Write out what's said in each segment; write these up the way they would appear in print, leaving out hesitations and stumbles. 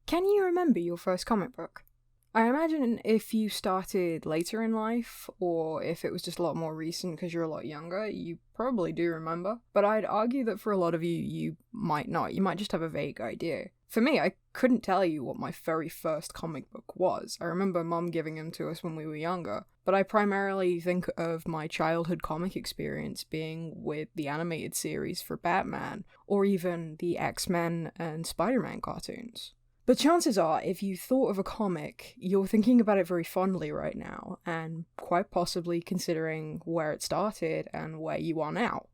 Can you remember your first comic book? I imagine if you started later in life, or if it was just a lot more recent because you're a lot younger, you probably do remember. But I'd argue that for a lot of you, you might not. You might just have a vague idea. For me, I couldn't tell you what my very first comic book was. I remember Mum giving them to us when we were younger, but I primarily think of my childhood comic experience being with the animated series for Batman, or even the X-Men and Spider-Man cartoons. But chances are, if you thought of a comic, you're thinking about it very fondly right now, and quite possibly considering where it started and where you are now.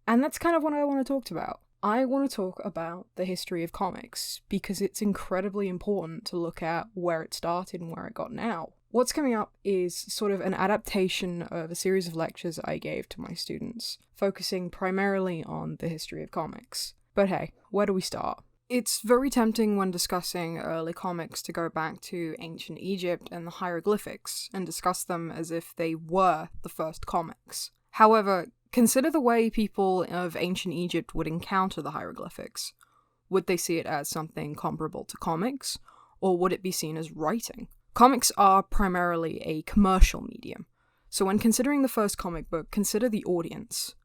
And that's kind of what I want to talk about. I want to talk about the history of comics, because it's incredibly important to look at where it started and where it got now. What's coming up is sort of an adaptation of a series of lectures I gave to my students, focusing primarily on the history of comics. But hey, where do we start? It's very tempting when discussing early comics to go back to ancient Egypt and the hieroglyphics and discuss them as if they were the first comics. However, consider the way people of ancient Egypt would encounter the hieroglyphics. Would they see it as something comparable to comics, or would it be seen as writing? Comics are primarily a commercial medium, so when considering the first comic book, consider the audience.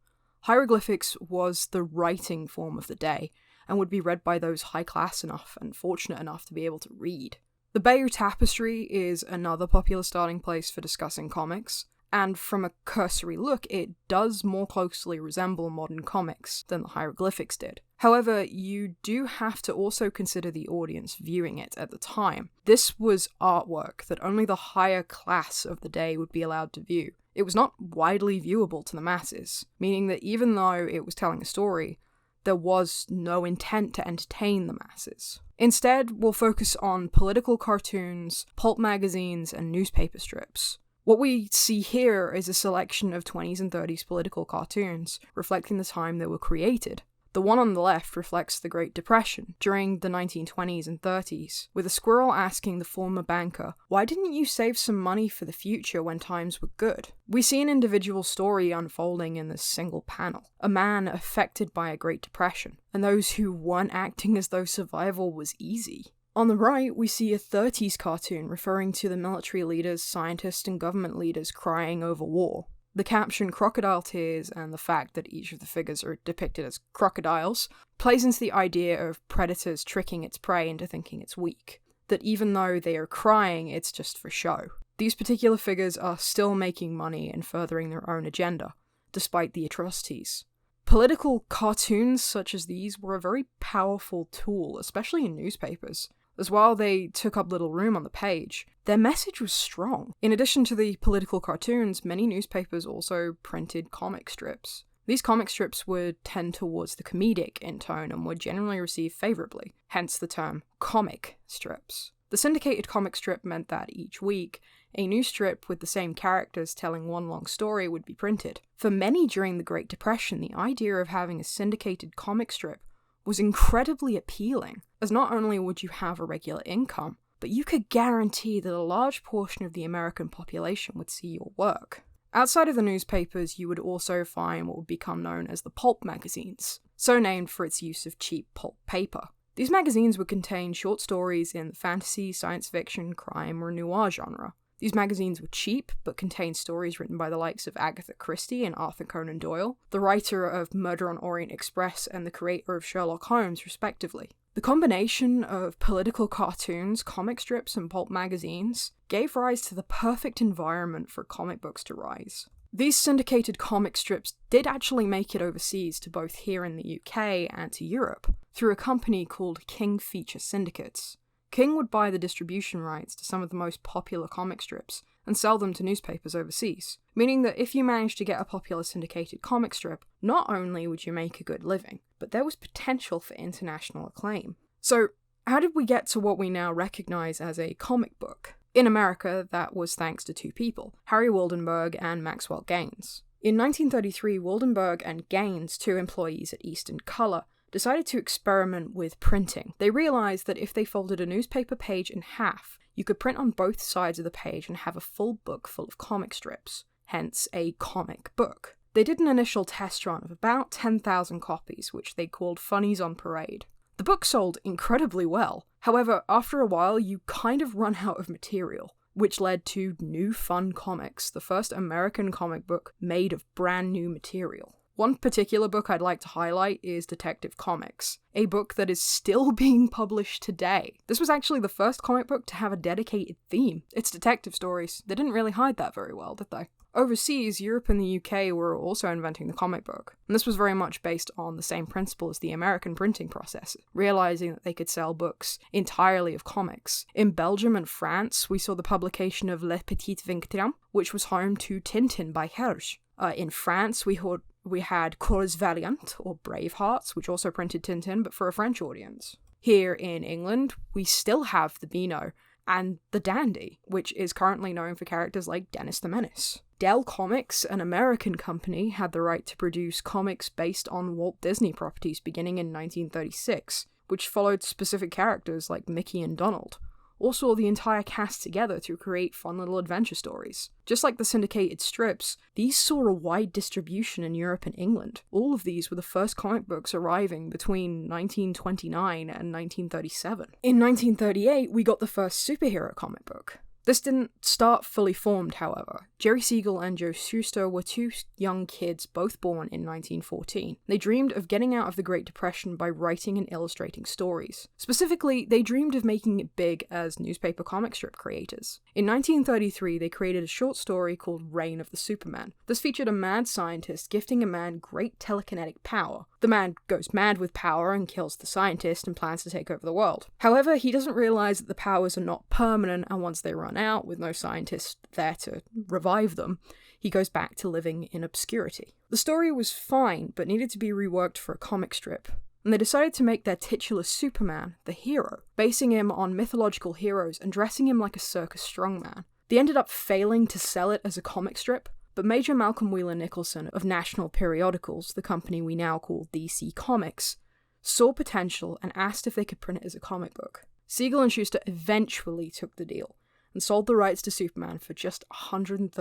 Hieroglyphics was the writing form of the day, and would be read by those high class enough and fortunate enough to be able to read. The Bayeux Tapestry is another popular starting place for discussing comics, and from a cursory look, it does more closely resemble modern comics than the hieroglyphics did. However, you do have to also consider the audience viewing it at the time. This was artwork that only the higher class of the day would be allowed to view. It was not widely viewable to the masses, meaning that even though it was telling a story, there was no intent to entertain the masses. Instead, we'll focus on political cartoons, pulp magazines, and newspaper strips. What we see here is a selection of 20s and 30s political cartoons, reflecting the time they were created. The one on the left reflects the Great Depression, during the 1920s and 30s, with a squirrel asking the former banker, "Why didn't you save some money for the future when times were good?" We see an individual story unfolding in this single panel, a man affected by a Great Depression, and those who weren't acting as though survival was easy. On the right, we see a 30s cartoon referring to the military leaders, scientists, and government leaders crying over war. The caption "crocodile tears" and the fact that each of the figures are depicted as crocodiles plays into the idea of predators tricking its prey into thinking it's weak. That even though they are crying, it's just for show. These particular figures are still making money and furthering their own agenda, despite the atrocities. Political cartoons such as these were a very powerful tool, especially in newspapers, as while they took up little room on the page, their message was strong. In addition to the political cartoons, many newspapers also printed comic strips. These comic strips would tend towards the comedic in tone and would generally receive favourably, hence the term comic strips. The syndicated comic strip meant that each week, a new strip with the same characters telling one long story would be printed. For many during the Great Depression, the idea of having a syndicated comic strip was incredibly appealing, as not only would you have a regular income, but you could guarantee that a large portion of the American population would see your work. Outside of the newspapers, you would also find what would become known as the pulp magazines, so named for its use of cheap pulp paper. These magazines would contain short stories in the fantasy, science fiction, crime, or noir genre. These magazines were cheap, but contained stories written by the likes of Agatha Christie and Arthur Conan Doyle, the writer of Murder on Orient Express and the creator of Sherlock Holmes, respectively. The combination of political cartoons, comic strips, and pulp magazines gave rise to the perfect environment for comic books to rise. These syndicated comic strips did actually make it overseas to both here in the UK and to Europe, through a company called King Feature Syndicates. King would buy the distribution rights to some of the most popular comic strips and sell them to newspapers overseas, meaning that if you managed to get a popular syndicated comic strip, not only would you make a good living, but there was potential for international acclaim. So, how did we get to what we now recognise as a comic book? In America, that was thanks to two people, Harry Waldenberg and Maxwell Gaines. In 1933, Waldenberg and Gaines, two employees at Eastern Color, decided to experiment with printing. They realized that if they folded a newspaper page in half, you could print on both sides of the page and have a full book full of comic strips, hence a comic book. They did an initial test run of about 10,000 copies, which they called Funnies on Parade. The book sold incredibly well. However, after a while, you kind of run out of material, which led to New Fun Comics, the first American comic book made of brand new material. One particular book I'd like to highlight is Detective Comics, a book that is still being published today. This was actually the first comic book to have a dedicated theme. It's detective stories. They didn't really hide that very well, did they? Overseas, Europe and the UK were also inventing the comic book, and this was very much based on the same principle as the American printing process, realizing that they could sell books entirely of comics. In Belgium and France, we saw the publication of Le Petit Vingtieme, which was home to Tintin by Herge. In France, we had Corps Valiant, or Bravehearts, which also printed Tintin, but for a French audience. Here in England, we still have the Beano, and the Dundee, which is currently known for characters like Dennis the Menace. Dell Comics, an American company, had the right to produce comics based on Walt Disney properties beginning in 1936, which followed specific characters like Mickey and Donald, or saw the entire cast together to create fun little adventure stories. Just like the syndicated strips, these saw a wide distribution in Europe and England. All of these were the first comic books arriving between 1929 and 1937. In 1938, we got the first superhero comic book. This didn't start fully formed, however. Jerry Siegel and Joe Shuster were two young kids, both born in 1914. They dreamed of getting out of the Great Depression by writing and illustrating stories. Specifically, they dreamed of making it big as newspaper comic strip creators. In 1933, they created a short story called Reign of the Superman. This featured a mad scientist gifting a man great telekinetic power. The man goes mad with power and kills the scientist and plans to take over the world. However, he doesn't realize that the powers are not permanent, and once they run out, with no scientist there to revive them, he goes back to living in obscurity. The story was fine, but needed to be reworked for a comic strip, and they decided to make their titular Superman the hero, basing him on mythological heroes and dressing him like a circus strongman. They ended up failing to sell it as a comic strip, but Major Malcolm Wheeler Nicholson of National Periodicals, the company we now call DC Comics, saw potential and asked if they could print it as a comic book. Siegel and Shuster eventually took the deal, and sold the rights to Superman for just $130.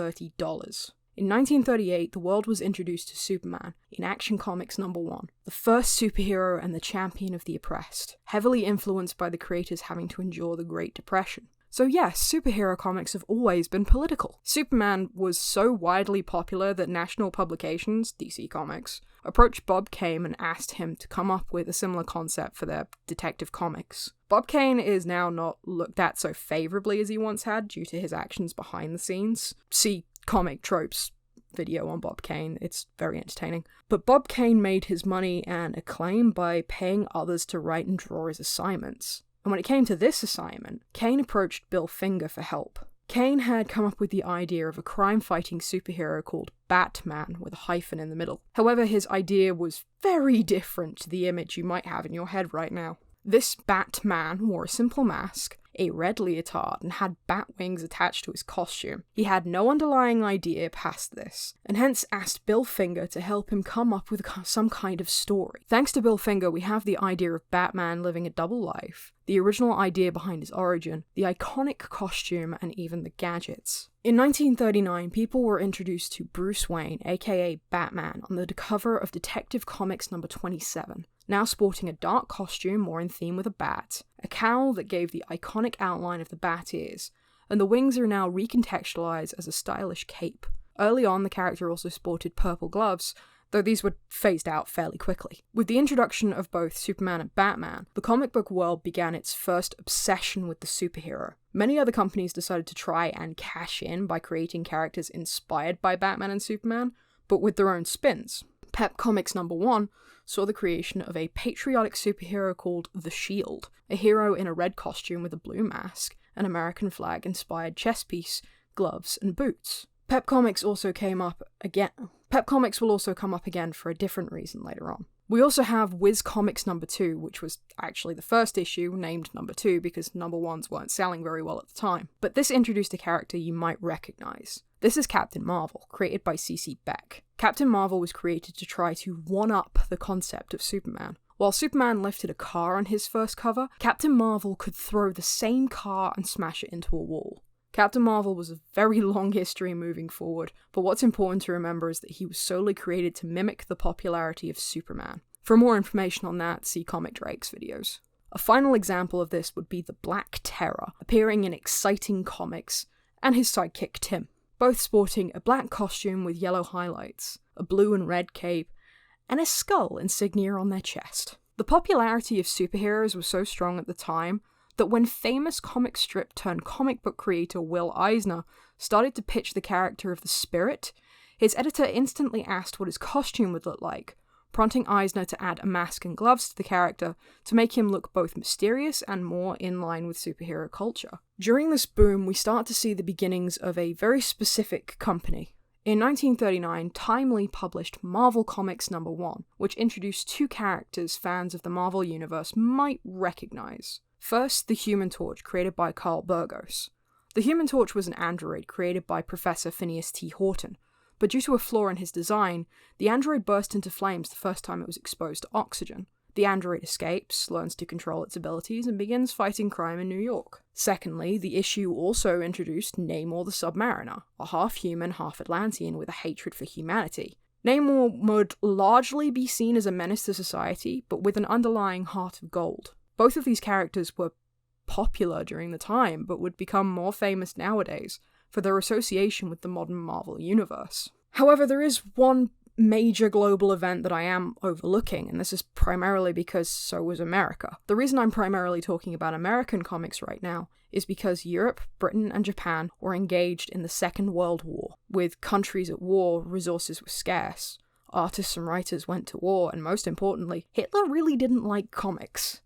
In 1938, the world was introduced to Superman in Action Comics #1, the first superhero and the champion of the oppressed, heavily influenced by the creators having to endure the Great Depression. So yes, superhero comics have always been political. Superman was so widely popular that national publications, DC Comics, approached Bob Kane and asked him to come up with a similar concept for their detective comics. Bob Kane is now not looked at so favourably as he once had due to his actions behind the scenes. See Comic Tropes video on Bob Kane, it's very entertaining. But Bob Kane made his money and acclaim by paying others to write and draw his assignments. And when it came to this assignment, Kane approached Bill Finger for help. Kane had come up with the idea of a crime-fighting superhero called Batman with a hyphen in the middle. However, his idea was very different to the image you might have in your head right now. This Batman wore a simple mask, a red leotard, and had bat wings attached to his costume. He had no underlying idea past this, and hence asked Bill Finger to help him come up with some kind of story. Thanks to Bill Finger, we have the idea of Batman living a double life, the original idea behind his origin, the iconic costume, and even the gadgets. In 1939, people were introduced to Bruce Wayne, aka Batman, on the cover of Detective Comics #27, now sporting a dark costume more in theme with a bat, a cowl that gave the iconic outline of the bat ears, and the wings are now recontextualized as a stylish cape. Early on, the character also sported purple gloves, though these were phased out fairly quickly. With the introduction of both Superman and Batman, the comic book world began its first obsession with the superhero. Many other companies decided to try and cash in by creating characters inspired by Batman and Superman, but with their own spins. Pep Comics #1 saw the creation of a patriotic superhero called The Shield, a hero in a red costume with a blue mask, an American flag-inspired chest piece, gloves, and boots. Pep Comics will also come up again for a different reason later on. We also have Whiz Comics #2, which was actually the first issue, named #2 because #1s weren't selling very well at the time. But this introduced a character you might recognize. This is Captain Marvel, created by C.C. Beck. Captain Marvel was created to try to one-up the concept of Superman. While Superman lifted a car on his first cover, Captain Marvel could throw the same car and smash it into a wall. Captain Marvel was a very long history moving forward, but what's important to remember is that he was solely created to mimic the popularity of Superman. For more information on that, see Comic Drake's videos. A final example of this would be the Black Terror, appearing in Exciting Comics, and his sidekick Tim, both sporting a black costume with yellow highlights, a blue and red cape, and a skull insignia on their chest. The popularity of superheroes was so strong at the time that when famous comic strip turned comic book creator Will Eisner started to pitch the character of the Spirit, his editor instantly asked what his costume would look like, prompting Eisner to add a mask and gloves to the character to make him look both mysterious and more in line with superhero culture. During this boom, we start to see the beginnings of a very specific company. In 1939, Timely published Marvel Comics #1, which introduced two characters fans of the Marvel Universe might recognize. First, the Human Torch, created by Carl Burgos. The Human Torch was an android created by Professor Phineas T. Horton, but due to a flaw in his design, the android burst into flames the first time it was exposed to oxygen. The android escapes, learns to control its abilities, and begins fighting crime in New York. Secondly, the issue also introduced Namor the Submariner, a half-human, half-Atlantean with a hatred for humanity. Namor would largely be seen as a menace to society, but with an underlying heart of gold. Both of these characters were popular during the time, but would become more famous nowadays for their association with the modern Marvel Universe. However, there is one major global event that I am overlooking, and this is primarily because so was America. The reason I'm primarily talking about American comics right now is because Europe, Britain, and Japan were engaged in the Second World War. With countries at war, resources were scarce. Artists and writers went to war, and most importantly, Hitler really didn't like comics.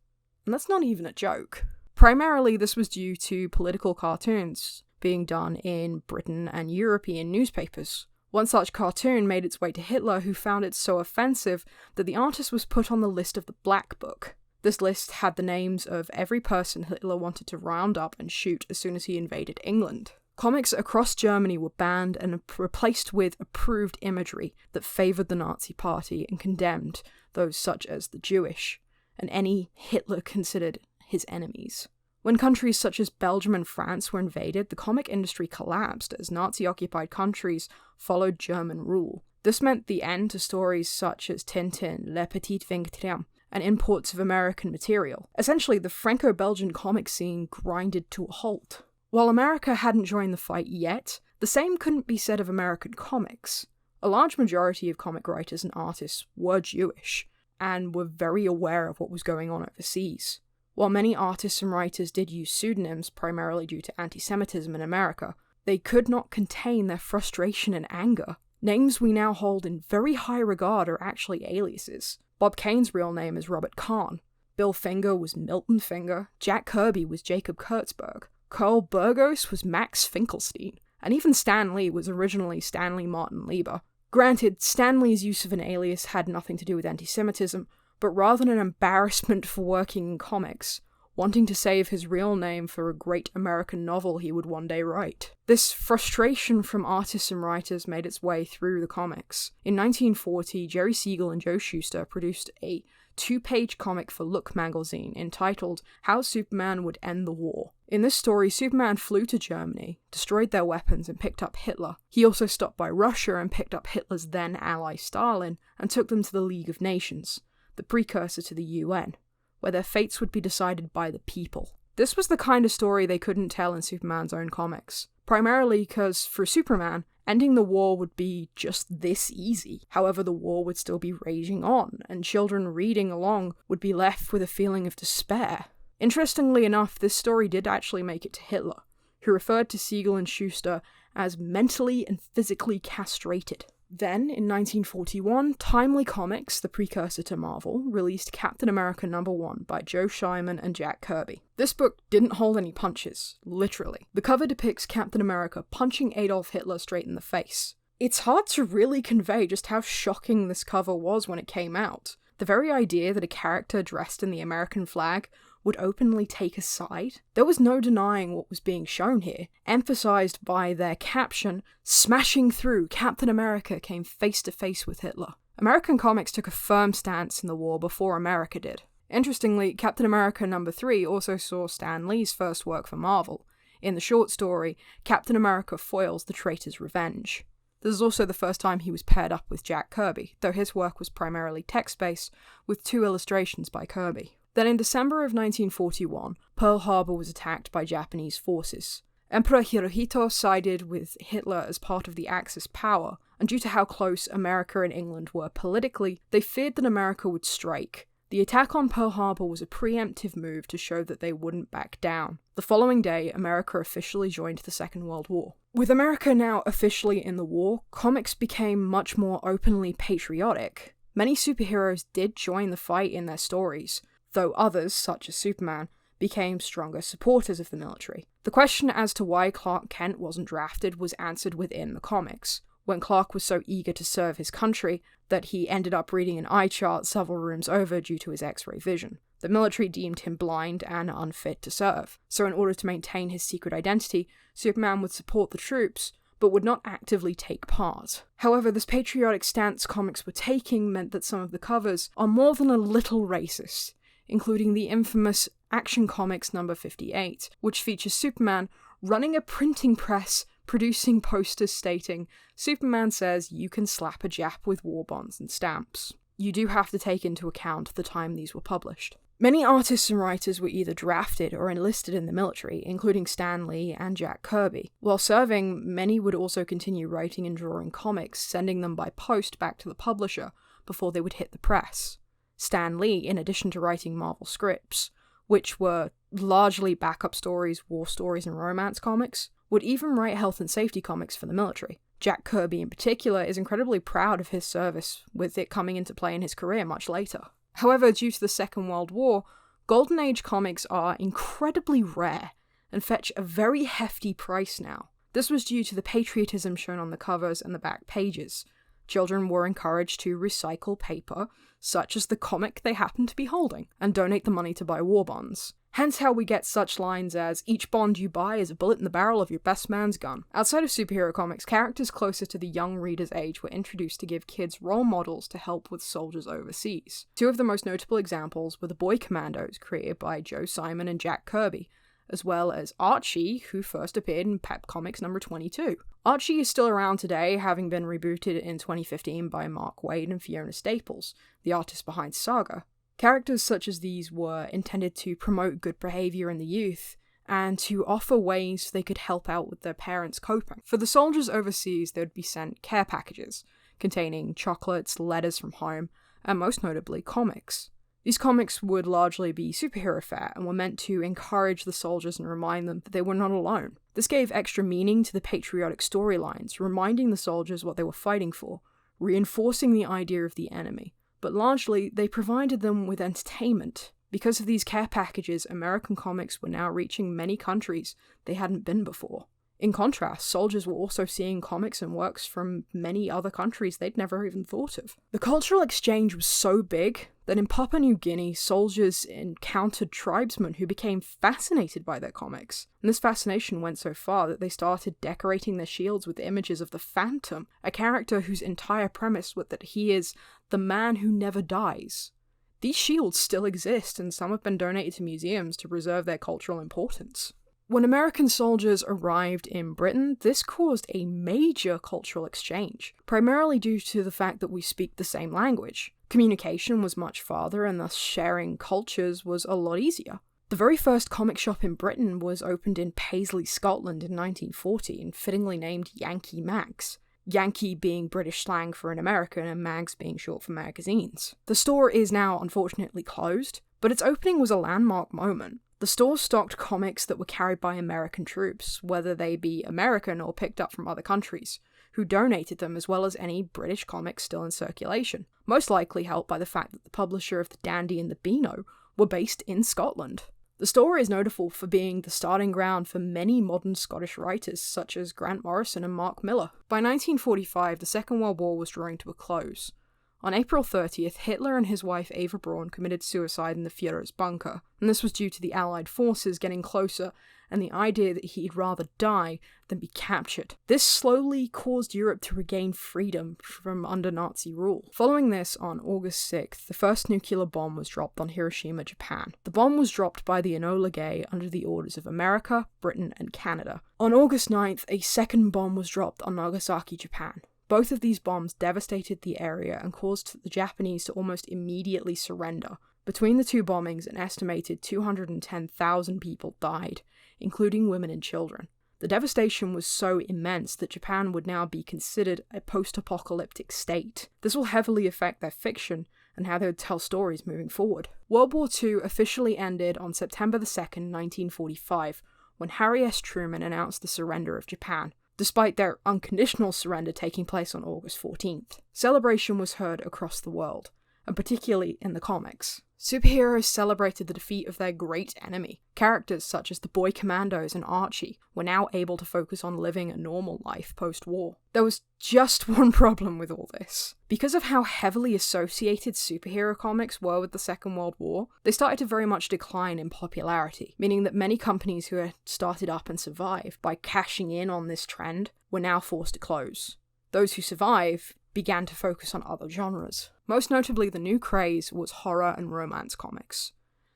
And that's not even a joke. Primarily, this was due to political cartoons being done in Britain and European newspapers. One such cartoon made its way to Hitler, who found it so offensive that the artist was put on the list of the Black Book. This list had the names of every person Hitler wanted to round up and shoot as soon as he invaded England. Comics across Germany were banned and replaced with approved imagery that favoured the Nazi Party and condemned those such as the Jewish, and any Hitler considered his enemies. When countries such as Belgium and France were invaded, the comic industry collapsed as Nazi-occupied countries followed German rule. This meant the end to stories such as Tintin, Le Petit Vingtieme, and imports of American material. Essentially, the Franco-Belgian comic scene grinded to a halt. While America hadn't joined the fight yet, the same couldn't be said of American comics. A large majority of comic writers and artists were Jewish, and were very aware of what was going on overseas. While many artists and writers did use pseudonyms, primarily due to anti-Semitism in America, they could not contain their frustration and anger. Names we now hold in very high regard are actually aliases. Bob Kane's real name is Robert Kahn. Bill Finger was Milton Finger. Jack Kirby was Jacob Kurtzberg. Carl Burgos was Max Finkelstein. And even Stan Lee was originally Stanley Martin Lieber. Granted, Stan Lee's use of an alias had nothing to do with anti-Semitism, but rather than an embarrassment for working in comics, wanting to save his real name for a great American novel he would one day write. This frustration from artists and writers made its way through the comics. In 1940, Jerry Siegel and Joe Shuster produced a 2-page comic for Look magazine entitled How Superman Would End the War. In this story, Superman flew to Germany, destroyed their weapons, and picked up Hitler. He also stopped by Russia and picked up Hitler's then ally Stalin and took them to the League of Nations, the precursor to the UN, where their fates would be decided by the people. This was the kind of story they couldn't tell in Superman's own comics, primarily because, for Superman, ending the war would be just this easy. However, the war would still be raging on, and children reading along would be left with a feeling of despair. Interestingly enough, this story did actually make it to Hitler, who referred to Siegel and Shuster as mentally and physically castrated. Then, in 1941, Timely Comics, the precursor to Marvel, released Captain America #1 by Joe Scheinman and Jack Kirby. This book didn't hold any punches, literally. The cover depicts Captain America punching Adolf Hitler straight in the face. It's hard to really convey just how shocking this cover was when it came out. The very idea that a character dressed in the American flag would openly take a side. There was no denying what was being shown here, emphasized by their caption, "Smashing through, Captain America came face to face with Hitler." American comics took a firm stance in the war before America did. Interestingly, Captain America #3 also saw Stan Lee's first work for Marvel, in the short story, Captain America Foils the Traitor's Revenge. This is also the first time he was paired up with Jack Kirby, though his work was primarily text-based, with 2 illustrations by Kirby. Then in December of 1941, Pearl Harbor was attacked by Japanese forces. Emperor Hirohito sided with Hitler as part of the Axis power, and due to how close America and England were politically, they feared that America would strike. The attack on Pearl Harbor was a preemptive move to show that they wouldn't back down. The following day, America officially joined the Second World War. With America now officially in the war, comics became much more openly patriotic. Many superheroes did join the fight in their stories, though others, such as Superman, became stronger supporters of the military. The question as to why Clark Kent wasn't drafted was answered within the comics, when Clark was so eager to serve his country that he ended up reading an eye chart several rooms over due to his X-ray vision. The military deemed him blind and unfit to serve, so in order to maintain his secret identity, Superman would support the troops, but would not actively take part. However, this patriotic stance comics were taking meant that some of the covers are more than a little racist, including the infamous Action Comics number 58, which features Superman running a printing press, producing posters stating, "Superman says you can slap a Jap with war bonds and stamps." You do have to take into account the time these were published. Many artists and writers were either drafted or enlisted in the military, including Stan Lee and Jack Kirby. While serving, many would also continue writing and drawing comics, sending them by post back to the publisher before they would hit the press. Stan Lee, in addition to writing Marvel scripts, which were largely backup stories, war stories, and romance comics, would even write health and safety comics for the military. Jack Kirby in particular is incredibly proud of his service, with it coming into play in his career much later. However, due to the Second World War, Golden Age comics are incredibly rare and fetch a very hefty price now. This was due to the patriotism shown on the covers and the back pages. Children were encouraged to recycle paper, such as the comic they happened to be holding, and donate the money to buy war bonds. Hence how we get such lines as, "Each bond you buy is a bullet in the barrel of your best man's gun." Outside of superhero comics, characters closer to the young reader's age were introduced to give kids role models to help with soldiers overseas. 2 of the most notable examples were the Boy Commandos, created by Joe Simon and Jack Kirby, as well as Archie, who first appeared in Pep Comics number 22. Archie is still around today, having been rebooted in 2015 by Mark Waid and Fiona Staples, the artist behind Saga. Characters such as these were intended to promote good behaviour in the youth, and to offer ways they could help out with their parents' coping. For the soldiers overseas, they would be sent care packages, containing chocolates, letters from home, and most notably, comics. These comics would largely be superhero fare, and were meant to encourage the soldiers and remind them that they were not alone. This gave extra meaning to the patriotic storylines, reminding the soldiers what they were fighting for, reinforcing the idea of the enemy. But largely, they provided them with entertainment. Because of these care packages, American comics were now reaching many countries they hadn't been before. In contrast, soldiers were also seeing comics and works from many other countries they'd never even thought of. The cultural exchange was so big that in Papua New Guinea, soldiers encountered tribesmen who became fascinated by their comics. And this fascination went so far that they started decorating their shields with images of the Phantom, a character whose entire premise was that he is the man who never dies. These shields still exist, and some have been donated to museums to preserve their cultural importance. When American soldiers arrived in Britain, this caused a major cultural exchange, primarily due to the fact that we speak the same language. Communication was much farther, and thus sharing cultures was a lot easier. The very first comic shop in Britain was opened in Paisley, Scotland in 1940, and fittingly named Yankee Mags. Yankee being British slang for an American, and mags being short for magazines. The store is now unfortunately closed, but its opening was a landmark moment. The store stocked comics that were carried by American troops, whether they be American or picked up from other countries, who donated them, as well as any British comics still in circulation, most likely helped by the fact that the publisher of the Dundee and the Beano were based in Scotland. The store is notable for being the starting ground for many modern Scottish writers such as Grant Morrison and Mark Millar. By 1945, the Second World War was drawing to a close. On April 30th, Hitler and his wife Eva Braun committed suicide in the Führer's bunker, and this was due to the Allied forces getting closer and the idea that he'd rather die than be captured. This slowly caused Europe to regain freedom from under Nazi rule. Following this, on August 6th, the first nuclear bomb was dropped on Hiroshima, Japan. The bomb was dropped by the Enola Gay under the orders of America, Britain, and Canada. On August 9th, a second bomb was dropped on Nagasaki, Japan. Both of these bombs devastated the area and caused the Japanese to almost immediately surrender. Between the two bombings, an estimated 210,000 people died, including women and children. The devastation was so immense that Japan would now be considered a post-apocalyptic state. This will heavily affect their fiction and how they would tell stories moving forward. World War II officially ended on September 2nd, 1945, when Harry S. Truman announced the surrender of Japan, despite their unconditional surrender taking place on August 14th. Celebration was heard across the world, and particularly in the comics. Superheroes celebrated the defeat of their great enemy. Characters such as the Boy Commandos and Archie were now able to focus on living a normal life post-war. There was just one problem with all this. Because of how heavily associated superhero comics were with the Second World War, they started to very much decline in popularity, meaning that many companies who had started up and survived by cashing in on this trend were now forced to close. Those who survived began to focus on other genres. Most notably, the new craze was horror and romance comics.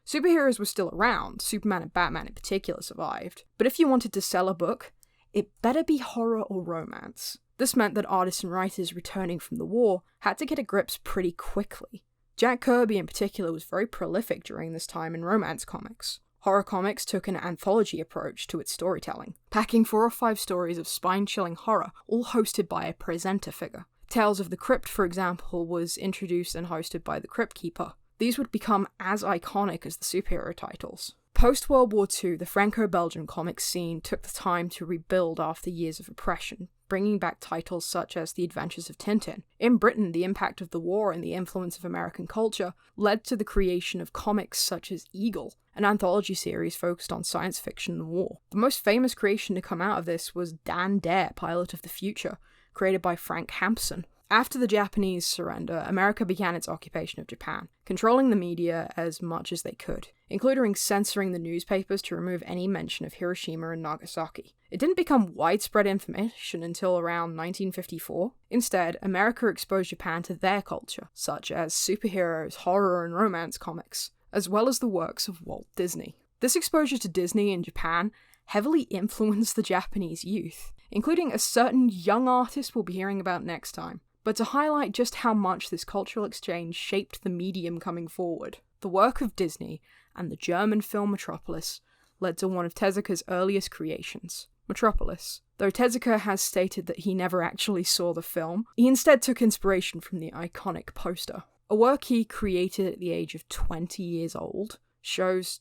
Superheroes were still around, Superman and Batman in particular survived, but if you wanted to sell a book, it better be horror or romance. This meant that artists and writers returning from the war had to get a grips pretty quickly. Jack Kirby in particular was very prolific during this time in romance comics. Horror comics took an anthology approach to its storytelling, packing 4 or 5 stories of spine-chilling horror, all hosted by a presenter figure. Tales of the Crypt, for example, was introduced and hosted by the Crypt Keeper. These would become as iconic as the superhero titles. Post-World War II, the Franco-Belgian comics scene took the time to rebuild after years of oppression, bringing back titles such as The Adventures of Tintin. In Britain, the impact of the war and the influence of American culture led to the creation of comics such as Eagle, an anthology series focused on science fiction and war. The most famous creation to come out of this was Dan Dare, Pilot of the Future, created by Frank Hampson. After the Japanese surrender, America began its occupation of Japan, controlling the media as much as they could, including censoring the newspapers to remove any mention of Hiroshima and Nagasaki. It didn't become widespread information until around 1954. Instead, America exposed Japan to their culture, such as superheroes, horror, and romance comics, as well as the works of Walt Disney. This exposure to Disney in Japan heavily influenced the Japanese youth, including a certain young artist we'll be hearing about next time. But to highlight just how much this cultural exchange shaped the medium coming forward, the work of Disney and the German film Metropolis led to one of Tezuka's earliest creations, Metropolis. Though Tezuka has stated that he never actually saw the film, he instead took inspiration from the iconic poster. A work he created at the age of 20 years old shows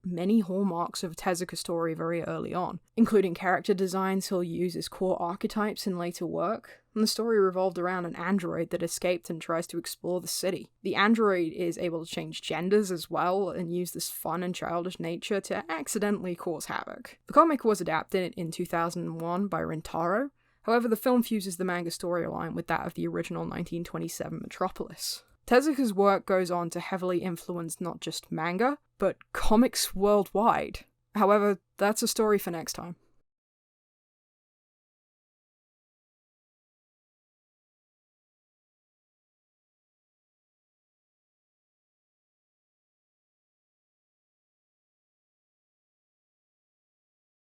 many hallmarks of a Tezuka story very early on, including character designs he'll use as core archetypes in later work, and the story revolved around an android that escaped and tries to explore the city. The android is able to change genders as well, and use this fun and childish nature to accidentally cause havoc. The comic was adapted in 2001 by Rintaro, however the film fuses the manga storyline with that of the original 1927 Metropolis. Tezuka's work goes on to heavily influence not just manga, but comics worldwide. However, that's a story for next time.